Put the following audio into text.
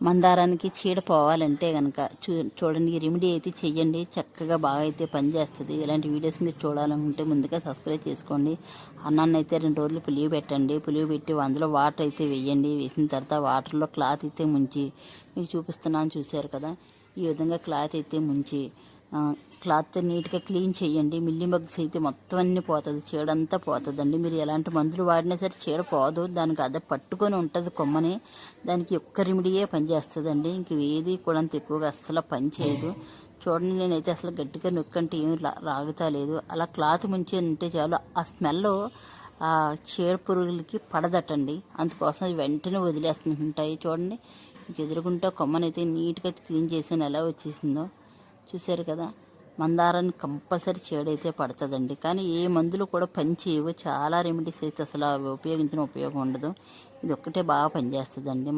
మందారానికి చీడ పోవాలంటే కనుక చూడండి, ఈ రెమెడీ అయితే చెయ్యండి, చక్కగా బాగా అయితే పనిచేస్తుంది. ఇలాంటి వీడియోస్ మీరు చూడాలనుకుంటే ముందుగా సబ్స్క్రైబ్ చేసుకోండి. అన్నాన్ని అయితే 2 రోజులు పులియబెట్టండి. పులియబెట్టి అందులో వాటర్ అయితే వేయండి. వేసిన తర్వాత వాటర్లో క్లాత్ అయితే ముంచి, మీకు చూపిస్తున్నాను చూశారు కదా, ఈ విధంగా క్లాత్ అయితే ముంచి క్లాత్ నీట్గా క్లీన్ చేయండి. మిల్లీ బగ్స్ అయితే మొత్తం అన్నీ పోతుంది, చీడంతా పోతుందండి. మీరు ఎలాంటి మందులు వాడినా సరే చీడ పోదు, దానికి అదే పట్టుకొని ఉంటుంది కొమ్మని. దానికి ఒక్క రెమెడీయే పనిచేస్తుందండి, ఇంక ఏది కూడా అంత ఎక్కువగా అసలు పని చేయదు. చూడండి, నేనైతే అసలు గట్టిగా నొక్కంటే ఏమి రాగుతా లేదు. అలా క్లాత్ ముంచి ఉంటే చాలు, ఆ స్మెల్ ఆ చీడ పురుగులకి పడదటండి. అందుకోసం వెంటనే వదిలేస్తుంటాయి. చూడండి, ఇంక ఎదురుకుంటే కొమ్మనైతే నీట్గా క్లీన్ చేసాను, ఎలా వచ్చేసిందో చూశారు కదా. మందారాన్ని కంపల్సరీ చీడైతే పడుతుందండి, కానీ ఏ మందులు కూడా పని చేయవు. చాలా రెమెడీస్ అయితే అసలు ఉపయోగించిన ఉపయోగం ఉండదు. ఇది ఒక్కటే బాగా పనిచేస్తుందండి.